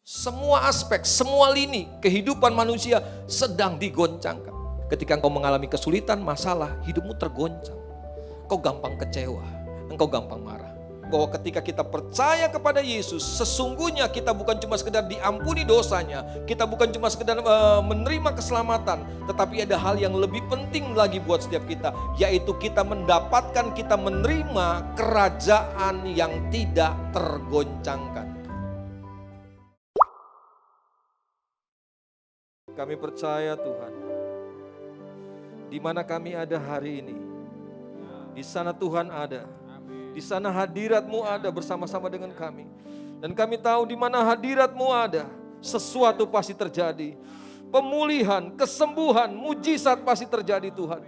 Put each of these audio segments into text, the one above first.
Semua aspek, semua lini kehidupan manusia sedang digoncangkan. Ketika engkau mengalami kesulitan, masalah, hidupmu tergoncang. Engkau gampang kecewa, engkau gampang marah. Bahwa ketika kita percaya kepada Yesus, sesungguhnya kita bukan cuma sekedar diampuni dosanya, kita bukan cuma sekedar menerima keselamatan, tetapi ada hal yang lebih penting lagi buat setiap kita, yaitu kita mendapatkan, kita menerima kerajaan yang tidak tergoncangkan. Kami percaya Tuhan, di mana kami ada hari ini, di sana Tuhan ada. Di sana hadirat-Mu ada bersama-sama dengan kami. Dan kami tahu di mana hadirat-Mu ada, sesuatu pasti terjadi. Pemulihan, kesembuhan, mujizat pasti terjadi Tuhan.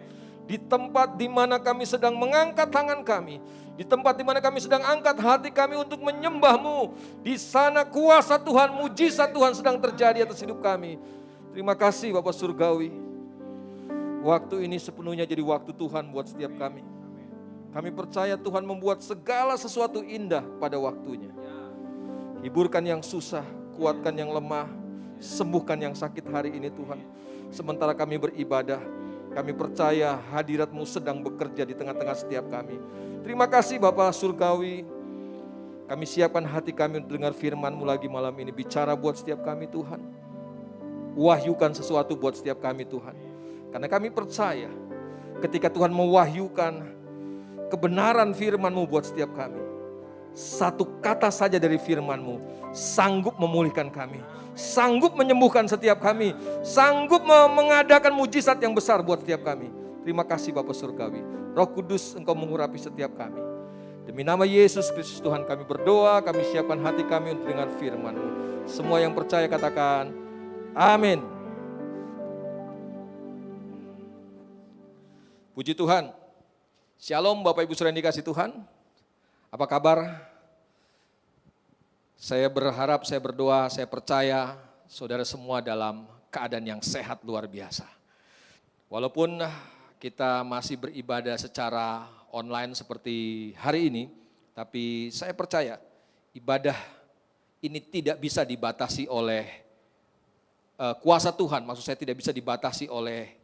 Di tempat di mana kami sedang mengangkat tangan kami, di tempat di mana kami sedang angkat hati kami untuk menyembah-Mu, di sana kuasa Tuhan, mujizat Tuhan sedang terjadi atas hidup kami. Terima kasih Bapak Surgawi. Waktu ini sepenuhnya jadi waktu Tuhan buat setiap kami. Kami percaya Tuhan membuat segala sesuatu indah pada waktunya. Hiburkan yang susah, kuatkan yang lemah, sembuhkan yang sakit hari ini Tuhan. Sementara kami beribadah, kami percaya hadirat-Mu sedang bekerja di tengah-tengah setiap kami. Terima kasih Bapak Surgawi. Kami siapkan hati kami untuk dengar firman-Mu lagi malam ini. Bicara buat setiap kami Tuhan. Wahyukan sesuatu buat setiap kami Tuhan. Karena kami percaya ketika Tuhan mewahyukan kebenaran firman-Mu buat setiap kami, satu kata saja dari firman-Mu sanggup memulihkan kami, sanggup menyembuhkan setiap kami, sanggup mengadakan mujizat yang besar buat setiap kami. Terima kasih Bapa Surgawi. Roh Kudus, Engkau mengurapi setiap kami. Demi nama Yesus Kristus Tuhan kami berdoa, kami siapkan hati kami untuk dengar firman-Mu. Semua yang percaya katakan amin. Puji Tuhan. Shalom Bapak Ibu Saudara yang dikasih Tuhan. Apa kabar? Saya berharap, saya berdoa, saya percaya saudara semua dalam keadaan yang sehat luar biasa. Walaupun kita masih beribadah secara online seperti hari ini, tapi saya percaya ibadah ini tidak bisa dibatasi oleh kuasa Tuhan. Maksud saya tidak bisa dibatasi oleh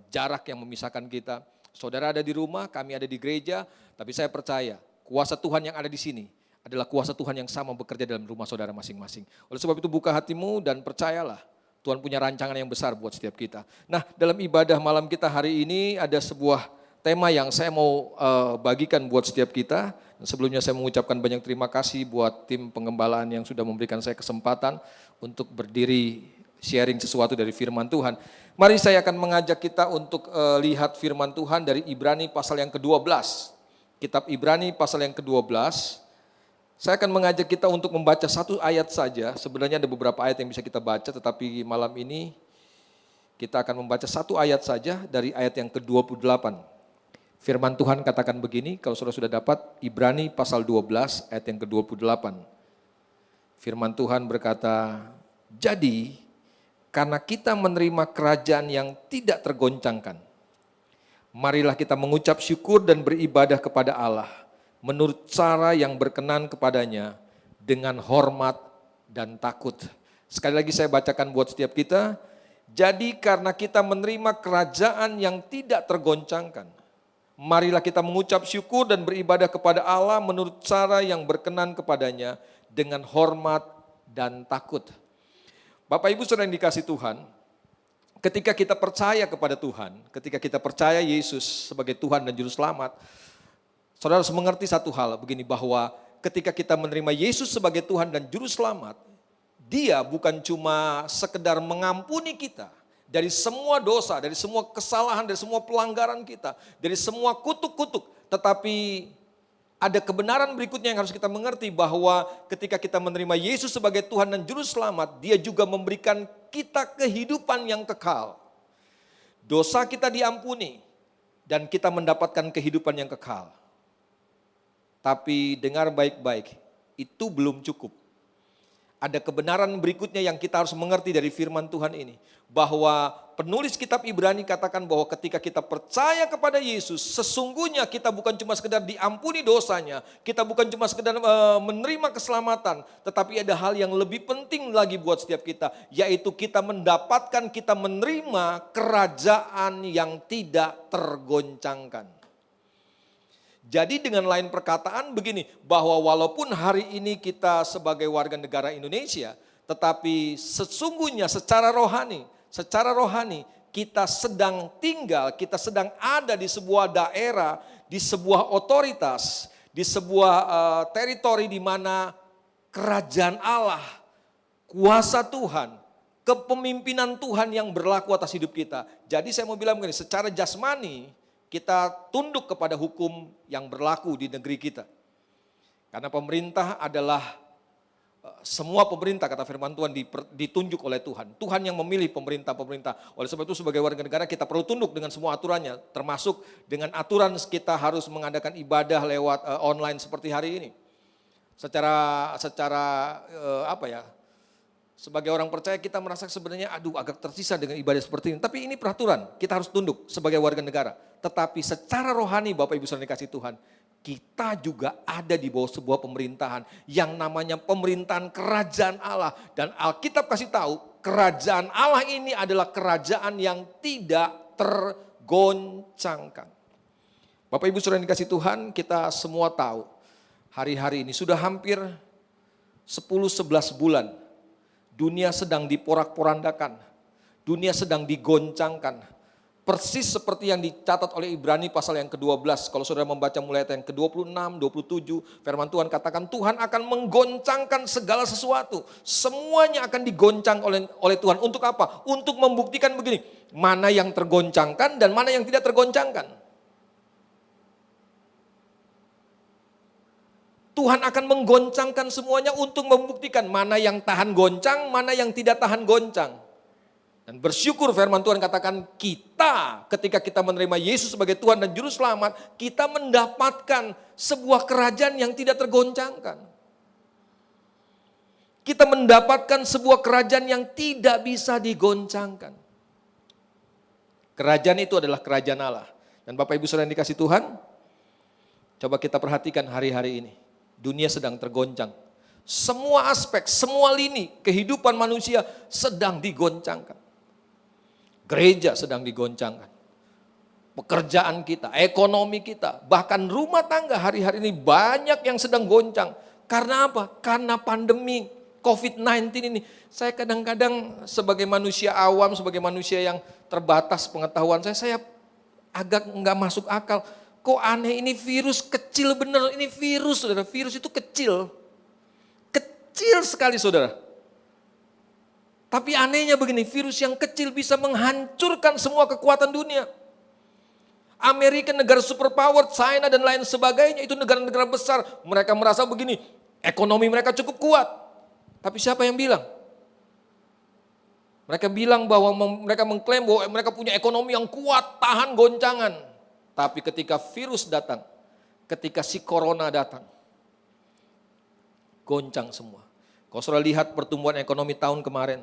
jarak yang memisahkan kita. Saudara ada di rumah, kami ada di gereja, tapi saya percaya kuasa Tuhan yang ada di sini adalah kuasa Tuhan yang sama bekerja dalam rumah saudara masing-masing. Oleh sebab itu buka hatimu dan percayalah Tuhan punya rancangan yang besar buat setiap kita. Nah, dalam ibadah malam kita hari ini ada sebuah tema yang saya mau bagikan buat setiap kita. Dan sebelumnya saya mengucapkan banyak terima kasih buat tim pengembalaan yang sudah memberikan saya kesempatan untuk berdiri sharing sesuatu dari firman Tuhan. Mari saya akan mengajak kita untuk lihat firman Tuhan dari Ibrani pasal yang ke-12. Kitab Ibrani pasal yang ke-12. Saya akan mengajak kita untuk membaca satu ayat saja. Sebenarnya ada beberapa ayat yang bisa kita baca, tetapi malam ini kita akan membaca satu ayat saja dari ayat yang ke-28. Firman Tuhan katakan begini, kalau saudara sudah dapat, Ibrani pasal 12 ayat yang ke-28. Firman Tuhan berkata, jadi karena kita menerima kerajaan yang tidak tergoncangkan, marilah kita mengucap syukur dan beribadah kepada Allah menurut cara yang berkenan kepadanya dengan hormat dan takut. Sekali lagi saya bacakan buat setiap kita. Jadi karena kita menerima kerajaan yang tidak tergoncangkan, marilah kita mengucap syukur dan beribadah kepada Allah menurut cara yang berkenan kepadanya dengan hormat dan takut. Bapak Ibu Saudara yang dikasih Tuhan, ketika kita percaya kepada Tuhan, ketika kita percaya Yesus sebagai Tuhan dan Juru Selamat, saudara harus mengerti satu hal begini, bahwa ketika kita menerima Yesus sebagai Tuhan dan Juru Selamat, Dia bukan cuma sekedar mengampuni kita dari semua dosa, dari semua kesalahan, dari semua pelanggaran kita, dari semua kutuk-kutuk, tetapi ada kebenaran berikutnya yang harus kita mengerti, bahwa ketika kita menerima Yesus sebagai Tuhan dan Juru Selamat, Dia juga memberikan kita kehidupan yang kekal. Dosa kita diampuni dan kita mendapatkan kehidupan yang kekal. Tapi dengar baik-baik, itu belum cukup. Ada kebenaran berikutnya yang kita harus mengerti dari firman Tuhan ini, bahwa penulis kitab Ibrani katakan bahwa ketika kita percaya kepada Yesus, sesungguhnya kita bukan cuma sekedar diampuni dosanya, kita bukan cuma sekedar menerima keselamatan, tetapi ada hal yang lebih penting lagi buat setiap kita, yaitu kita mendapatkan, kita menerima kerajaan yang tidak tergoncangkan. Jadi dengan lain perkataan begini, bahwa walaupun hari ini kita sebagai warga negara Indonesia, tetapi sesungguhnya secara rohani kita sedang tinggal, kita sedang ada di sebuah daerah, di sebuah otoritas, di sebuah teritori di mana kerajaan Allah, kuasa Tuhan, kepemimpinan Tuhan yang berlaku atas hidup kita. Jadi saya mau bilang begini, secara jasmani kita tunduk kepada hukum yang berlaku di negeri kita. Karena pemerintah adalah semua pemerintah, kata firman Tuhan, ditunjuk oleh Tuhan. Tuhan yang memilih pemerintah-pemerintah. Oleh sebab itu sebagai warga negara kita perlu tunduk dengan semua aturannya. Termasuk dengan aturan kita harus mengadakan ibadah lewat online seperti hari ini. Sebagai orang percaya kita merasa sebenarnya agak tersisa dengan ibadah seperti ini. Tapi ini peraturan, kita harus tunduk sebagai warga negara. Tetapi secara rohani Bapak Ibu saudara dikasih Tuhan, kita juga ada di bawah sebuah pemerintahan yang namanya pemerintahan kerajaan Allah. Dan Alkitab kasih tahu kerajaan Allah ini adalah kerajaan yang tidak tergoncangkan. Bapak Ibu saudara dikasih Tuhan, kita semua tahu hari-hari ini sudah hampir 10-11 bulan dunia sedang diporak-porandakan, dunia sedang digoncangkan. Persis seperti yang dicatat oleh Ibrani pasal yang ke-12. Kalau saudara membaca mulai ayat yang ke-26, 27, firman Tuhan katakan Tuhan akan menggoncangkan segala sesuatu. Semuanya akan digoncang oleh Tuhan. Untuk apa? Untuk membuktikan begini, mana yang tergoncangkan dan mana yang tidak tergoncangkan. Tuhan akan menggoncangkan semuanya untuk membuktikan mana yang tahan goncang, mana yang tidak tahan goncang. Dan bersyukur firman Tuhan katakan kita ketika kita menerima Yesus sebagai Tuhan dan Juru Selamat, kita mendapatkan sebuah kerajaan yang tidak tergoncangkan. Kita mendapatkan sebuah kerajaan yang tidak bisa digoncangkan. Kerajaan itu adalah kerajaan Allah. Dan Bapak Ibu saudara yang dikasih Tuhan, coba kita perhatikan hari-hari ini. Dunia sedang tergoncang. Semua aspek, semua lini kehidupan manusia sedang digoncangkan. Gereja sedang digoncangkan. Pekerjaan kita, ekonomi kita, bahkan rumah tangga hari-hari ini banyak yang sedang goncang. Karena apa? Karena pandemi COVID-19 ini. Saya kadang-kadang sebagai manusia awam, sebagai manusia yang terbatas pengetahuan saya agak nggak masuk akal. Kok aneh, ini virus kecil bener, ini virus saudara, virus itu kecil. Kecil sekali saudara. Tapi anehnya begini, virus yang kecil bisa menghancurkan semua kekuatan dunia. Amerika negara superpower, China dan lain sebagainya, itu negara-negara besar. Mereka merasa begini, ekonomi mereka cukup kuat. Tapi siapa yang bilang? Mereka bilang bahwa mereka mengklaim bahwa mereka punya ekonomi yang kuat, tahan goncangan. Tapi ketika virus datang, ketika si corona datang, goncang semua. Kalau saudara lihat pertumbuhan ekonomi tahun kemarin,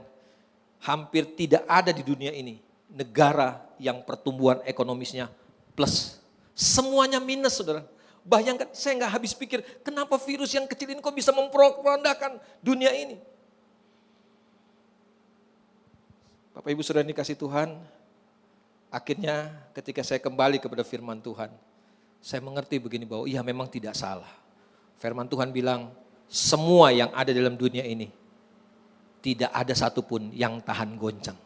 hampir tidak ada di dunia ini negara yang pertumbuhan ekonomisnya plus. Semuanya minus saudara. Bayangkan, saya nggak habis pikir kenapa virus yang kecil ini kok bisa memporak-porandakan dunia ini. Bapak Ibu saudara dikasih Tuhan, akhirnya ketika saya kembali kepada firman Tuhan, saya mengerti begini bahwa iya memang tidak salah. Firman Tuhan bilang semua yang ada dalam dunia ini tidak ada satupun yang tahan goncang.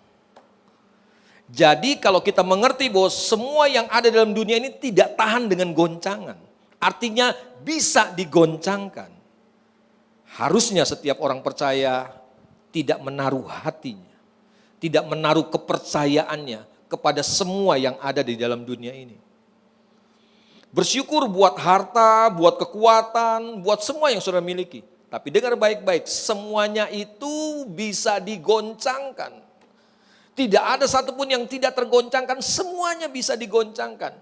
Jadi kalau kita mengerti bahwa semua yang ada dalam dunia ini tidak tahan dengan goncangan, artinya bisa digoncangkan. Harusnya setiap orang percaya tidak menaruh hatinya, tidak menaruh kepercayaannya kepada semua yang ada di dalam dunia ini. Bersyukur buat harta, buat kekuatan, buat semua yang saudara miliki. Tapi dengar baik-baik, semuanya itu bisa digoncangkan. Tidak ada satupun yang tidak tergoncangkan, semuanya bisa digoncangkan.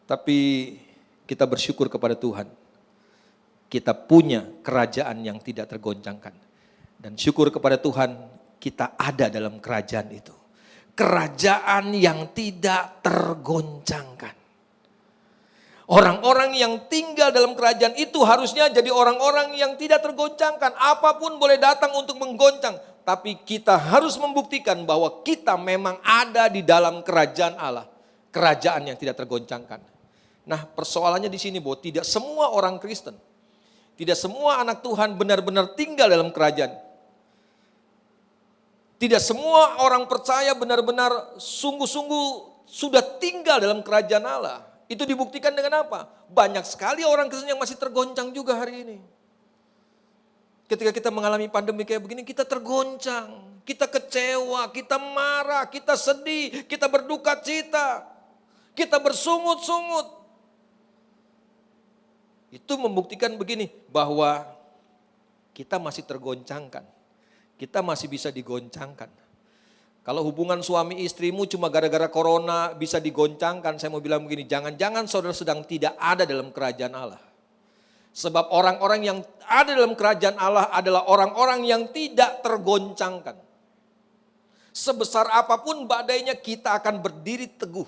Tapi kita bersyukur kepada Tuhan. Kita punya kerajaan yang tidak tergoncangkan. Dan syukur kepada Tuhan kita ada dalam kerajaan itu. Kerajaan yang tidak tergoncangkan. Orang-orang yang tinggal dalam kerajaan itu harusnya jadi orang-orang yang tidak tergoncangkan. Apapun boleh datang untuk menggoncang. Tapi kita harus membuktikan bahwa kita memang ada di dalam kerajaan Allah. Kerajaan yang tidak tergoncangkan. Nah, persoalannya di sini bahwa tidak semua orang Kristen, tidak semua anak Tuhan benar-benar tinggal dalam kerajaan. Tidak semua orang percaya benar-benar sungguh-sungguh sudah tinggal dalam kerajaan Allah. Itu dibuktikan dengan apa? Banyak sekali orang Kristen yang masih tergoncang juga hari ini. Ketika kita mengalami pandemi kayak begini, kita tergoncang, kita kecewa, kita marah, kita sedih, kita berduka cita, kita bersungut-sungut. Itu membuktikan begini, bahwa kita masih tergoncangkan, kita masih bisa digoncangkan. Kalau hubungan suami istrimu cuma gara-gara corona bisa digoncangkan, saya mau bilang begini, jangan-jangan saudara sedang tidak ada dalam kerajaan Allah. Sebab orang-orang yang ada dalam kerajaan Allah adalah orang-orang yang tidak tergoncangkan. Sebesar apapun badainya kita akan berdiri teguh.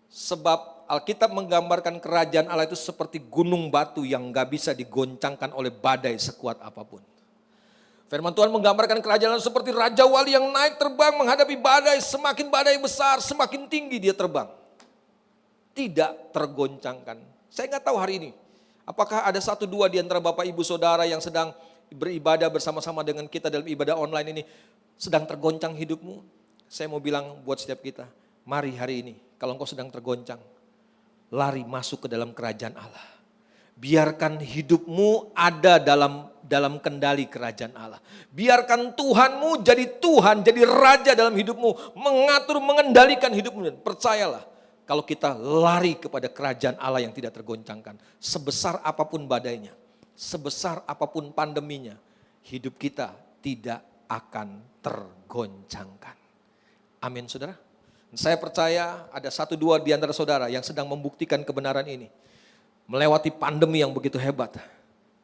Sebab Alkitab menggambarkan kerajaan Allah itu seperti gunung batu yang gak bisa digoncangkan oleh badai sekuat apapun. Firman Tuhan menggambarkan kerajaan Allah seperti Raja Wali yang naik terbang menghadapi badai. Semakin badai besar, semakin tinggi dia terbang. Tidak tergoncangkan. Saya gak tahu hari ini, apakah ada satu dua di antara Bapak Ibu Saudara yang sedang beribadah bersama-sama dengan kita dalam ibadah online ini, sedang tergoncang hidupmu. Saya mau bilang buat setiap kita, mari hari ini, kalau engkau sedang tergoncang, lari masuk ke dalam kerajaan Allah. Biarkan hidupmu ada dalam kendali kerajaan Allah. Biarkan Tuhanmu jadi Tuhan, jadi Raja dalam hidupmu. Mengatur, mengendalikan hidupmu. Percayalah, kalau kita lari kepada kerajaan Allah yang tidak tergoncangkan. Sebesar apapun badainya, sebesar apapun pandeminya, hidup kita tidak akan tergoncangkan. Amin, saudara. Saya percaya ada satu dua di antara saudara yang sedang membuktikan kebenaran ini. Melewati pandemi yang begitu hebat.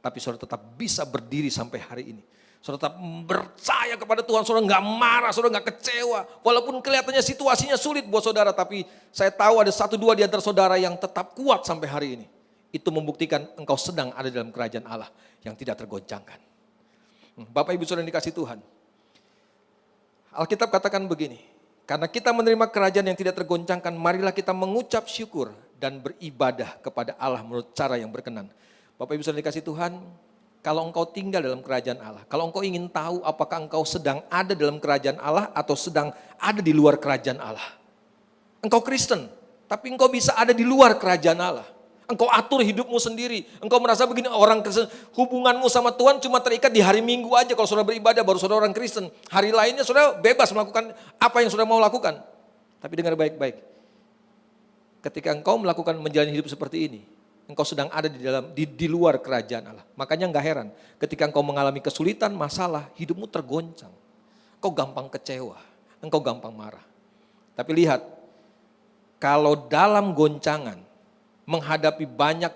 Tapi saudara tetap bisa berdiri sampai hari ini. Saudara tetap percaya kepada Tuhan, saudara gak marah, saudara gak kecewa. Walaupun kelihatannya situasinya sulit buat saudara, tapi saya tahu ada satu dua di antara saudara yang tetap kuat sampai hari ini. Itu membuktikan engkau sedang ada dalam kerajaan Allah yang tidak tergoncangkan. Bapak Ibu saudara yang dikasih Tuhan. Alkitab katakan begini, karena kita menerima kerajaan yang tidak tergoncangkan, marilah kita mengucap syukur dan beribadah kepada Allah menurut cara yang berkenan. Bapak Ibu saudara dikasih Tuhan, kalau engkau tinggal dalam kerajaan Allah, kalau engkau ingin tahu apakah engkau sedang ada dalam kerajaan Allah atau sedang ada di luar kerajaan Allah. Engkau Kristen, tapi engkau bisa ada di luar kerajaan Allah. Engkau atur hidupmu sendiri. Engkau merasa begini, orang Kristen, hubunganmu sama Tuhan cuma terikat di hari Minggu aja. Kalau saudara beribadah baru saudara orang Kristen. Hari lainnya saudara bebas melakukan apa yang saudara mau lakukan. Tapi dengar baik-baik. Ketika engkau melakukan menjalani hidup seperti ini, engkau sedang ada di luar kerajaan Allah. Makanya enggak heran ketika engkau mengalami kesulitan, masalah, hidupmu tergoncang. Engkau gampang kecewa, engkau gampang marah. Tapi lihat, kalau dalam goncangan, menghadapi banyak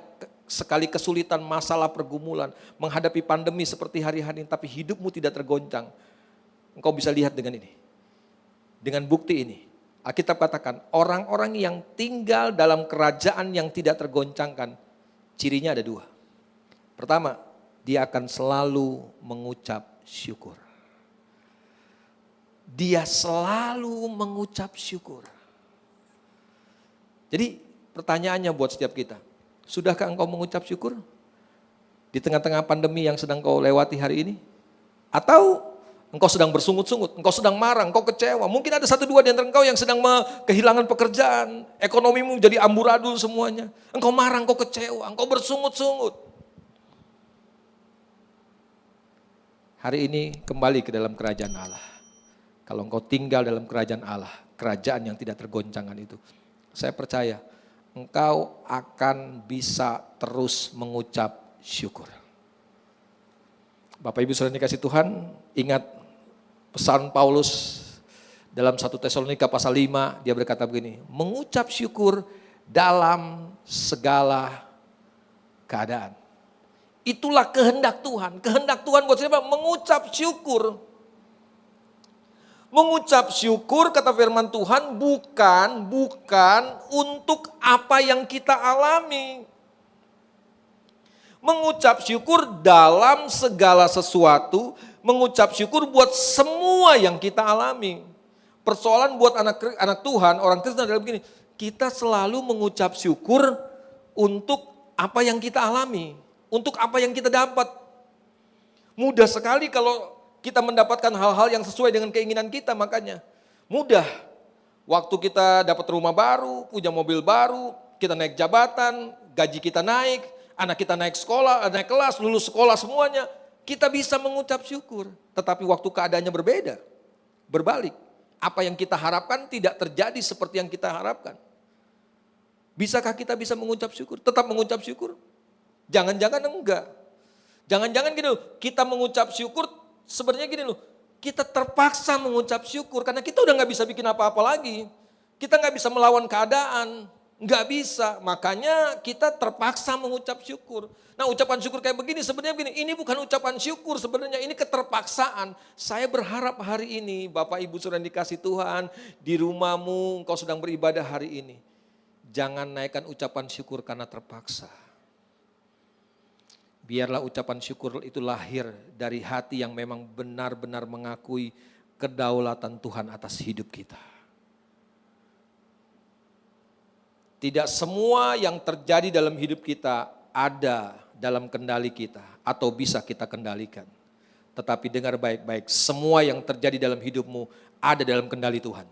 sekali kesulitan, masalah, pergumulan, menghadapi pandemi seperti hari-hari ini, tapi hidupmu tidak tergoncang, engkau bisa lihat dengan ini. Dengan bukti ini. Alkitab katakan, orang-orang yang tinggal dalam kerajaan yang tidak tergoncangkan, cirinya ada dua. Pertama, dia akan selalu mengucap syukur. Dia selalu mengucap syukur. Jadi pertanyaannya buat setiap kita, sudahkah engkau mengucap syukur di tengah-tengah pandemi yang sedang kau lewati hari ini? Atau engkau sedang bersungut-sungut, engkau sedang marah, engkau kecewa. Mungkin ada satu dua di antara engkau yang sedang kehilangan pekerjaan, ekonomimu jadi amburadul semuanya. Engkau marah, engkau kecewa, engkau bersungut-sungut. Hari ini kembali ke dalam kerajaan Allah. Kalau engkau tinggal dalam kerajaan Allah, kerajaan yang tidak tergoncangkan itu, saya percaya engkau akan bisa terus mengucap syukur. Bapak Ibu saudara dikasih Tuhan, ingat pesan Paulus dalam 1 Tesalonika pasal 5, dia berkata begini, mengucap syukur dalam segala keadaan. Itulah kehendak Tuhan. Kehendak Tuhan buat siapa? Mengucap syukur. Mengucap syukur kata firman Tuhan bukan untuk apa yang kita alami. Mengucap syukur dalam segala sesuatu, mengucap syukur buat semua yang kita alami. Persoalan buat anak Tuhan, orang Kristen adalah begini, kita selalu mengucap syukur untuk apa yang kita alami, untuk apa yang kita dapat. Mudah sekali kalau kita mendapatkan hal-hal yang sesuai dengan keinginan kita, makanya mudah. Waktu kita dapat rumah baru, punya mobil baru, kita naik jabatan, gaji kita naik, anak kita naik sekolah, naik kelas, lulus sekolah semuanya, kita bisa mengucap syukur. Tetapi waktu keadaannya berbeda, berbalik. Apa yang kita harapkan tidak terjadi seperti yang kita harapkan. Bisakah kita bisa mengucap syukur? Tetap mengucap syukur? Jangan-jangan enggak. Jangan-jangan gini loh, kita mengucap syukur sebenarnya gini loh, kita terpaksa mengucap syukur karena kita udah gak bisa bikin apa-apa lagi. Kita gak bisa melawan keadaan, gak bisa. Makanya kita terpaksa mengucap syukur. Nah ucapan syukur kayak begini sebenarnya begini, ini bukan ucapan syukur sebenarnya, ini keterpaksaan. Saya berharap hari ini Bapak Ibu sudah dikasih Tuhan, di rumahmu engkau sedang beribadah hari ini. Jangan naikkan ucapan syukur karena terpaksa. Biarlah ucapan syukur itu lahir dari hati yang memang benar-benar mengakui kedaulatan Tuhan atas hidup kita. Tidak semua yang terjadi dalam hidup kita ada dalam kendali kita atau bisa kita kendalikan. Tetapi dengar baik-baik, semua yang terjadi dalam hidupmu ada dalam kendali Tuhan.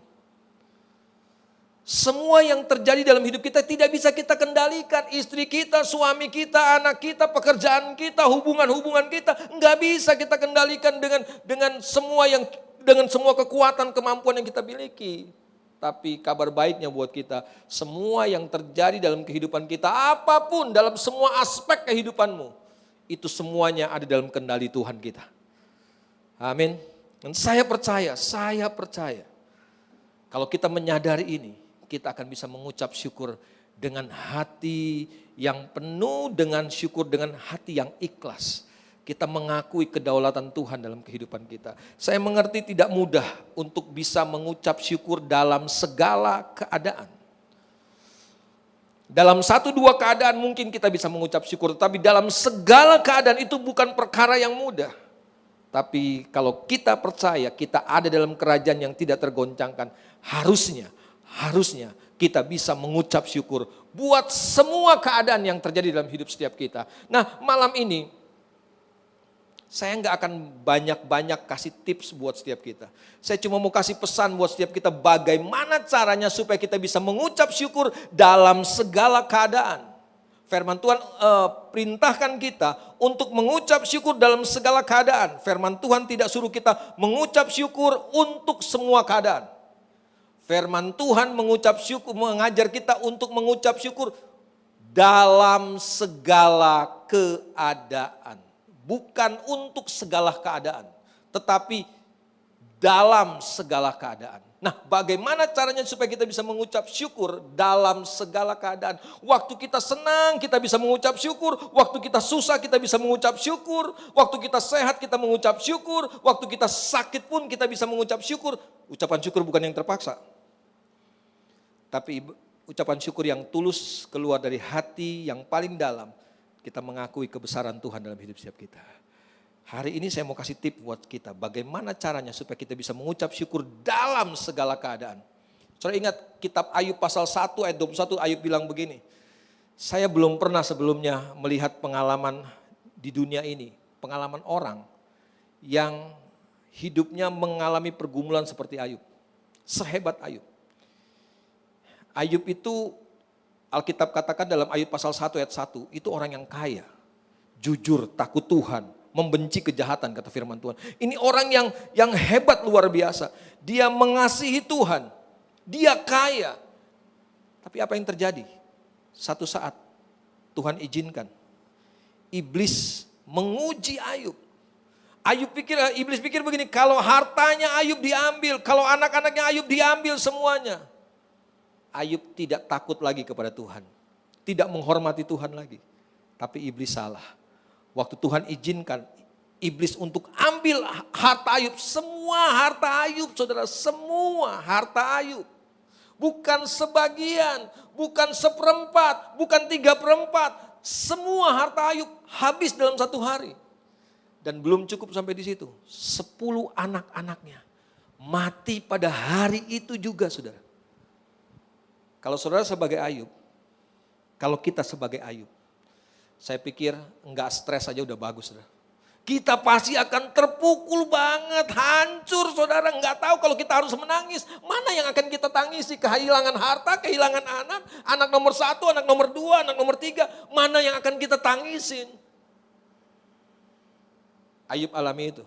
Semua yang terjadi dalam hidup kita tidak bisa kita kendalikan. Istri kita, suami kita, anak kita, pekerjaan kita, hubungan-hubungan kita. Enggak bisa kita kendalikan dengan semua kekuatan, kemampuan yang kita miliki. Tapi kabar baiknya buat kita, semua yang terjadi dalam kehidupan kita, apapun dalam semua aspek kehidupanmu, itu semuanya ada dalam kendali Tuhan kita. Amin. Dan saya percaya, kalau kita menyadari ini, kita akan bisa mengucap syukur dengan hati yang penuh dengan syukur, dengan hati yang ikhlas. Kita mengakui kedaulatan Tuhan dalam kehidupan kita. Saya mengerti tidak mudah untuk bisa mengucap syukur dalam segala keadaan. Dalam 1-2 keadaan mungkin kita bisa mengucap syukur, tapi dalam segala keadaan itu bukan perkara yang mudah. Tapi kalau kita percaya kita ada dalam kerajaan yang tidak tergoncangkan, harusnya kita bisa mengucap syukur buat semua keadaan yang terjadi dalam hidup setiap kita. Nah malam ini, saya nggak akan banyak-banyak kasih tips buat setiap kita. Saya cuma mau kasih pesan buat setiap kita bagaimana caranya supaya kita bisa mengucap syukur dalam segala keadaan. Firman Tuhan perintahkan kita untuk mengucap syukur dalam segala keadaan. Firman Tuhan tidak suruh kita mengucap syukur untuk semua keadaan. Firman Tuhan mengajar kita untuk mengucap syukur dalam segala keadaan. Bukan untuk segala keadaan, tetapi dalam segala keadaan. Nah, bagaimana caranya supaya kita bisa mengucap syukur dalam segala keadaan? Waktu kita senang, kita bisa mengucap syukur. Waktu kita susah, kita bisa mengucap syukur. Waktu kita sehat, kita mengucap syukur. Waktu kita sakit pun, kita bisa mengucap syukur. Ucapan syukur bukan yang terpaksa. Tapi ucapan syukur yang tulus keluar dari hati yang paling dalam. Kita mengakui kebesaran Tuhan dalam hidup setiap kita. Hari ini saya mau kasih tip buat kita. Bagaimana caranya supaya kita bisa mengucap syukur dalam segala keadaan. Saudara ingat kitab Ayub pasal 1 ayat 21, Ayub bilang begini. Saya belum pernah sebelumnya melihat pengalaman di dunia ini. Pengalaman orang yang hidupnya mengalami pergumulan seperti Ayub. Sehebat Ayub. Ayub itu Alkitab katakan dalam Ayub pasal 1 ayat 1, itu orang yang kaya, jujur, takut Tuhan, membenci kejahatan kata firman Tuhan. Ini orang yang hebat luar biasa. Dia mengasihi Tuhan, dia kaya. Tapi apa yang terjadi? Satu saat Tuhan izinkan iblis menguji Ayub. Iblis pikir begini, kalau hartanya Ayub diambil, kalau anak-anaknya Ayub diambil semuanya. Ayub tidak takut lagi kepada Tuhan. Tidak menghormati Tuhan lagi. Tapi iblis salah. Waktu Tuhan izinkan iblis untuk ambil harta Ayub, semua harta Ayub saudara, semua harta Ayub. Bukan sebagian, bukan seperempat, bukan 3/4. Semua harta Ayub habis dalam satu hari. Dan belum cukup sampai di situ. 10 anak-anaknya mati pada hari itu juga saudara. Kalau saudara sebagai Ayub, kalau kita sebagai Ayub, saya pikir enggak stres aja udah bagus saudara. Kita pasti akan terpukul banget, hancur saudara. Enggak tahu kalau kita harus menangis. Mana yang akan kita tangisi? Kehilangan harta, kehilangan anak. Anak nomor 1, anak nomor 2, anak nomor 3. Mana yang akan kita tangisin? Ayub alami itu.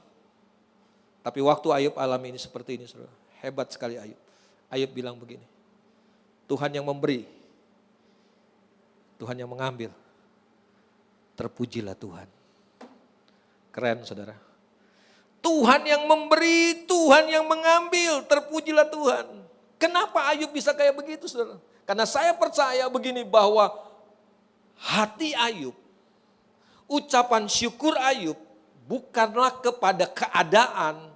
Tapi waktu Ayub alami ini seperti ini saudara. Hebat sekali Ayub. Ayub bilang begini. Tuhan yang memberi. Tuhan yang mengambil. Terpujilah Tuhan. Keren saudara. Tuhan yang memberi, Tuhan yang mengambil, terpujilah Tuhan. Kenapa Ayub bisa kayak begitu saudara? Karena saya percaya begini bahwa hati Ayub, ucapan syukur Ayub bukanlah kepada keadaan,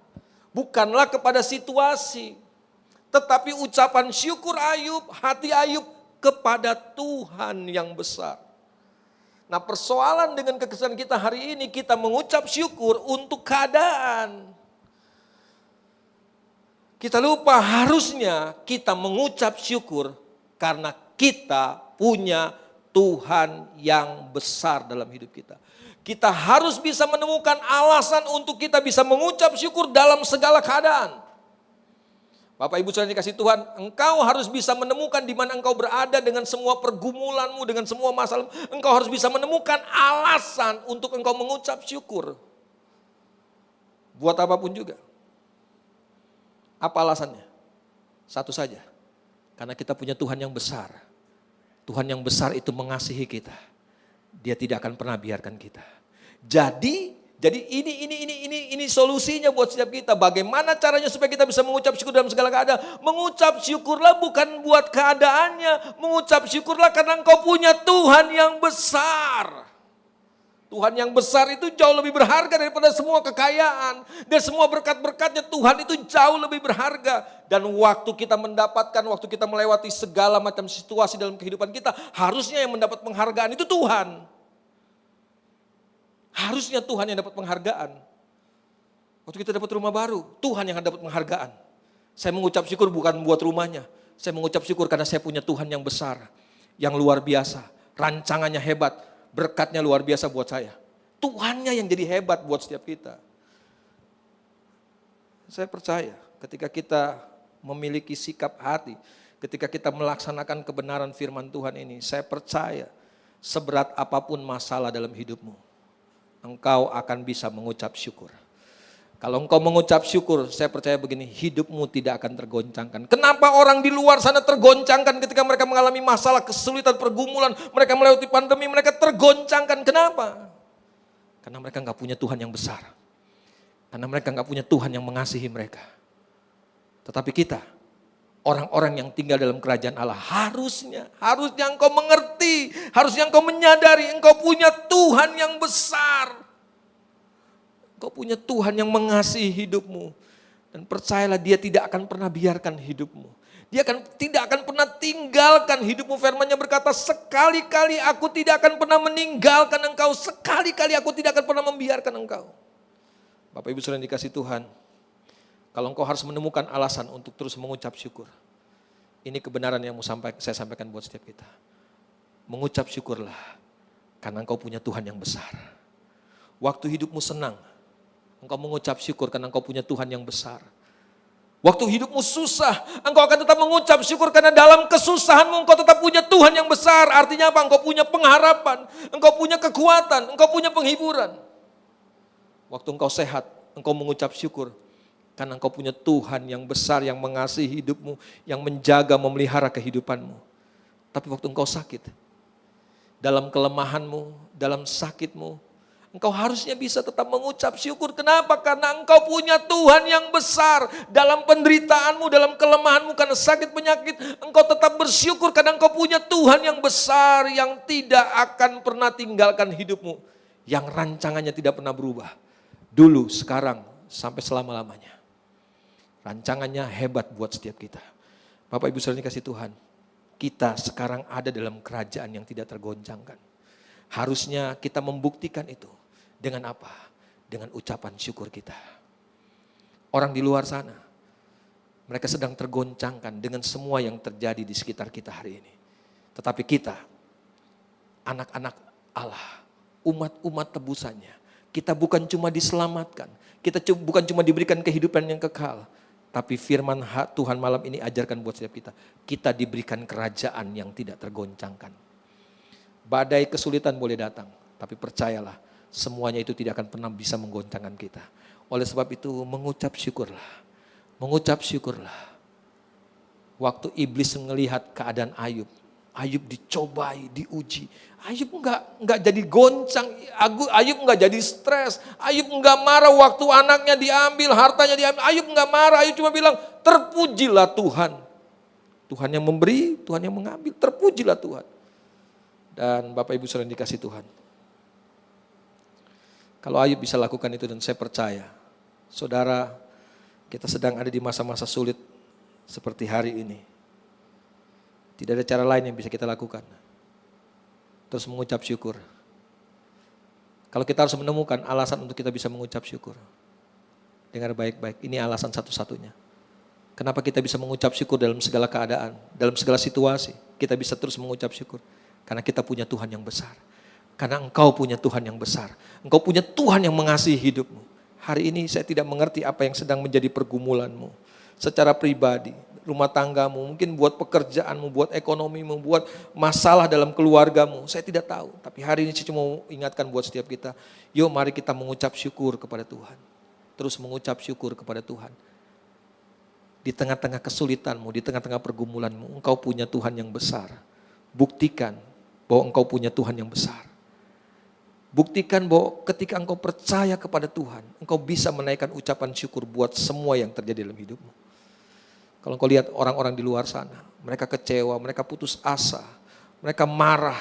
bukanlah kepada situasi. Tetapi ucapan syukur Ayub, hati Ayub kepada Tuhan yang besar. Nah persoalan dengan kekesalan kita hari ini, kita mengucap syukur untuk keadaan. Kita lupa harusnya kita mengucap syukur karena kita punya Tuhan yang besar dalam hidup kita. Kita harus bisa menemukan alasan untuk kita bisa mengucap syukur dalam segala keadaan. Bapak Ibu saudara dikasih Tuhan, engkau harus bisa menemukan di mana engkau berada dengan semua pergumulanmu, dengan semua masalah. Engkau harus bisa menemukan alasan untuk engkau mengucap syukur. Buat apapun juga. Apa alasannya? Satu saja. Karena kita punya Tuhan yang besar. Tuhan yang besar itu mengasihi kita. Dia tidak akan pernah biarkan kita. Jadi ini solusinya buat setiap kita. Bagaimana caranya supaya kita bisa mengucap syukur dalam segala keadaan? Mengucap syukurlah bukan buat keadaannya. Mengucap syukurlah karena engkau punya Tuhan yang besar. Tuhan yang besar itu jauh lebih berharga daripada semua kekayaan. Dan semua berkat-berkatnya Tuhan itu jauh lebih berharga. Dan waktu kita mendapatkan, waktu kita melewati segala macam situasi dalam kehidupan kita, harusnya yang mendapat penghargaan itu Tuhan. Harusnya Tuhan yang dapat penghargaan. Waktu kita dapat rumah baru, Tuhan yang dapat penghargaan. Saya mengucap syukur bukan buat rumahnya. Saya mengucap syukur karena saya punya Tuhan yang besar, yang luar biasa. Rancangannya hebat, berkatnya luar biasa buat saya. Tuhannya yang jadi hebat buat setiap kita. Saya percaya ketika kita memiliki sikap hati, ketika kita melaksanakan kebenaran firman Tuhan ini, saya percaya seberat apapun masalah dalam hidupmu, engkau akan bisa mengucap syukur. Kalau engkau mengucap syukur, saya percaya begini, hidupmu tidak akan tergoncangkan. Kenapa orang di luar sana tergoncangkan ketika mereka mengalami masalah, kesulitan, pergumulan, mereka melewati pandemi, mereka tergoncangkan. Kenapa? Karena mereka enggak punya Tuhan yang besar. Karena mereka enggak punya Tuhan yang mengasihi mereka. Tetapi kita, orang-orang yang tinggal dalam kerajaan Allah, harusnya engkau mengerti, harusnya engkau menyadari, engkau punya Tuhan yang besar. Engkau punya Tuhan yang mengasihi hidupmu. Dan percayalah dia tidak akan pernah biarkan hidupmu. Dia tidak akan pernah tinggalkan hidupmu. Firman-Nya berkata, sekali-kali aku tidak akan pernah meninggalkan engkau, sekali-kali aku tidak akan pernah membiarkan engkau. Bapak Ibu saudara yang dikasih Tuhan, kalau engkau harus menemukan alasan untuk terus mengucap syukur. Ini kebenaran yang saya sampaikan buat setiap kita. Mengucap syukurlah karena engkau punya Tuhan yang besar. Waktu hidupmu senang, engkau mengucap syukur karena engkau punya Tuhan yang besar. Waktu hidupmu susah, engkau akan tetap mengucap syukur karena dalam kesusahanmu engkau tetap punya Tuhan yang besar. Artinya apa? Engkau punya pengharapan, engkau punya kekuatan, engkau punya penghiburan. Waktu engkau sehat, engkau mengucap syukur karena engkau punya Tuhan yang besar yang mengasihi hidupmu, yang menjaga, memelihara kehidupanmu. Tapi waktu engkau sakit, dalam kelemahanmu, dalam sakitmu, engkau harusnya bisa tetap mengucap syukur. Kenapa? Karena engkau punya Tuhan yang besar. Dalam penderitaanmu, dalam kelemahanmu, karena sakit penyakit, engkau tetap bersyukur karena engkau punya Tuhan yang besar yang tidak akan pernah tinggalkan hidupmu. yang rancangannya tidak pernah berubah. Dulu, sekarang, sampai selama-lamanya. Rancangannya hebat buat setiap kita. Bapak Ibu saudara dikasih Tuhan, kita sekarang ada dalam kerajaan yang tidak tergoncangkan. Harusnya kita membuktikan itu dengan apa? Dengan ucapan syukur kita. Orang di luar sana, mereka sedang tergoncangkan dengan semua yang terjadi di sekitar kita hari ini. Tetapi kita, anak-anak Allah, umat-umat tebusannya, kita bukan cuma diselamatkan, kita bukan cuma diberikan kehidupan yang kekal, tapi firman Tuhan malam ini ajarkan buat setiap kita, kita diberikan kerajaan yang tidak tergoncangkan. Badai kesulitan boleh datang, tapi percayalah, semuanya itu tidak akan pernah bisa menggoncangkan kita. Oleh sebab itu mengucap syukurlah. Mengucap syukurlah. Waktu iblis melihat keadaan Ayub, Ayub dicobai, diuji. Ayub enggak jadi goncang, Ayub enggak jadi stres, Ayub enggak marah waktu anaknya diambil, hartanya diambil. Ayub enggak marah, Ayub cuma bilang, terpujilah Tuhan. Tuhan yang memberi, Tuhan yang mengambil, terpujilah Tuhan. Dan Bapak Ibu saudara dikasih Tuhan. Kalau Ayub bisa lakukan itu dan saya percaya, saudara, kita sedang ada di masa-masa sulit seperti hari ini. Tidak ada cara lain yang bisa kita lakukan. Terus mengucap syukur. Kalau kita harus menemukan alasan untuk kita bisa mengucap syukur. Dengar baik-baik, ini alasan satu-satunya. Kenapa kita bisa mengucap syukur dalam segala keadaan, dalam segala situasi. Kita bisa terus mengucap syukur. Karena kita punya Tuhan yang besar. Karena engkau punya Tuhan yang besar. Engkau punya Tuhan yang mengasihi hidupmu. Hari ini saya tidak mengerti apa yang sedang menjadi pergumulanmu. Secara pribadi, rumah tanggamu, mungkin buat pekerjaanmu, buat ekonomimu, buat masalah dalam keluargamu. Saya tidak tahu. Tapi hari ini saya cuma mau ingatkan buat setiap kita. Yuk mari kita mengucap syukur kepada Tuhan. Terus mengucap syukur kepada Tuhan. Di tengah-tengah kesulitanmu, di tengah-tengah pergumulanmu, engkau punya Tuhan yang besar. Buktikan bahwa engkau punya Tuhan yang besar. Buktikan bahwa ketika engkau percaya kepada Tuhan, engkau bisa menaikkan ucapan syukur buat semua yang terjadi dalam hidupmu. Kalau engkau lihat orang-orang di luar sana, mereka kecewa, mereka putus asa, mereka marah,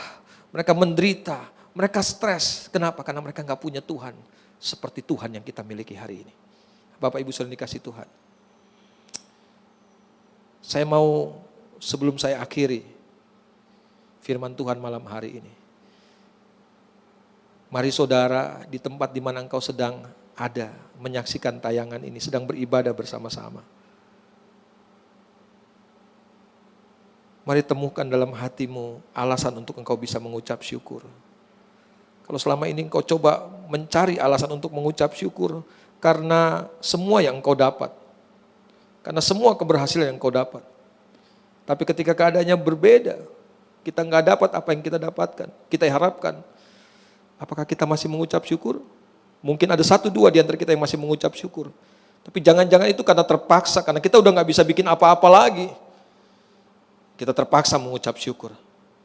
mereka menderita, mereka stres. Kenapa? Karena mereka enggak punya Tuhan seperti Tuhan yang kita miliki hari ini. Bapak Ibu saudara dikasih Tuhan. Saya mau sebelum saya akhiri firman Tuhan malam hari ini. Mari saudara di tempat di mana engkau sedang ada, menyaksikan tayangan ini, sedang beribadah bersama-sama. Mari temukan dalam hatimu alasan untuk engkau bisa mengucap syukur. Kalau selama ini engkau coba mencari alasan untuk mengucap syukur karena semua yang engkau dapat. Karena semua keberhasilan yang engkau dapat. Tapi ketika keadaannya berbeda, kita enggak dapat apa yang kita dapatkan, kita harapkan. Apakah kita masih mengucap syukur? Mungkin ada 1-2 di antara kita yang masih mengucap syukur. Tapi jangan-jangan itu karena terpaksa, karena kita udah gak bisa bikin apa-apa lagi. Kita terpaksa mengucap syukur.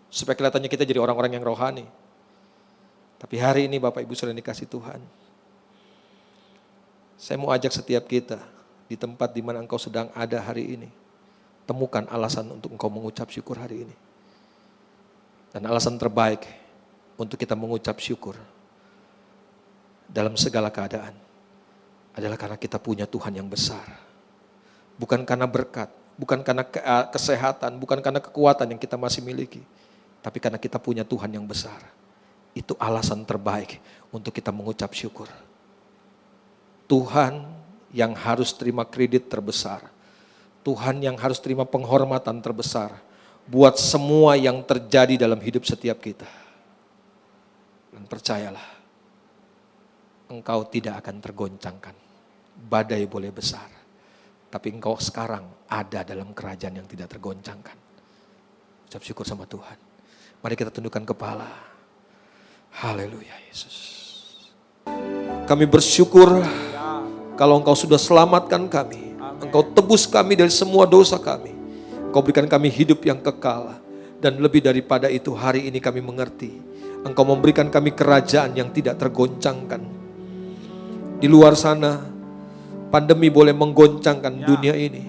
Supaya kelihatannya kita jadi orang-orang yang rohani. Tapi hari ini Bapak Ibu saudara dikasih Tuhan. Saya mau ajak setiap kita di tempat di mana engkau sedang ada hari ini. Temukan alasan untuk engkau mengucap syukur hari ini. Dan alasan terbaik untuk kita mengucap syukur dalam segala keadaan adalah karena kita punya Tuhan yang besar. Bukan karena berkat, bukan karena kesehatan, bukan karena kekuatan yang kita masih miliki, tapi karena kita punya Tuhan yang besar. Itu alasan terbaik untuk kita mengucap syukur. Tuhan yang harus terima kredit terbesar. Tuhan yang harus terima penghormatan terbesar buat semua yang terjadi dalam hidup setiap kita. Dan percayalah, engkau tidak akan tergoncangkan. Badai boleh besar, tapi engkau sekarang ada dalam kerajaan yang tidak tergoncangkan. Ucap syukur sama Tuhan. Mari kita tundukkan kepala. Haleluya Yesus. Kami bersyukur kalau engkau sudah selamatkan kami. Engkau tebus kami dari semua dosa kami. Engkau berikan kami hidup yang kekal. Dan lebih daripada itu hari ini kami mengerti. Engkau memberikan kami kerajaan yang tidak tergoncangkan. Di luar sana, pandemi boleh menggoncangkan dunia ini.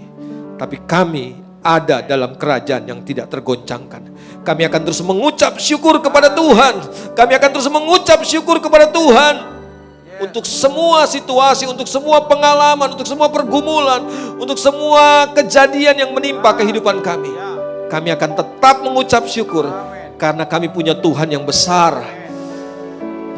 Tapi kami ada dalam kerajaan yang tidak tergoncangkan. Kami akan terus mengucap syukur kepada Tuhan. Kami akan terus mengucap syukur kepada Tuhan. Untuk semua situasi, untuk semua pengalaman, untuk semua pergumulan, untuk semua kejadian yang menimpa kehidupan kami. Kami akan tetap mengucap syukur. Karena kami punya Tuhan yang besar.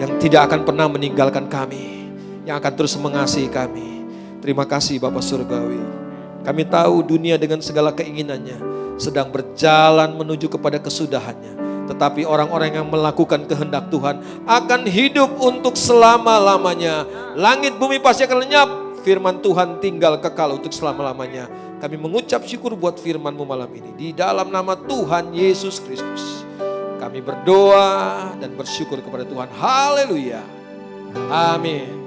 Yang tidak akan pernah meninggalkan kami. Yang akan terus mengasihi kami. Terima kasih Bapa Surgawi. Kami tahu dunia dengan segala keinginannya sedang berjalan menuju kepada kesudahannya. Tetapi orang-orang yang melakukan kehendak Tuhan akan hidup untuk selama-lamanya. Langit bumi pasti akan lenyap. Firman Tuhan tinggal kekal untuk selama-lamanya. Kami mengucap syukur buat firman-Mu malam ini. Di dalam nama Tuhan Yesus Kristus. Kami berdoa dan bersyukur kepada Tuhan. Haleluya. Amin.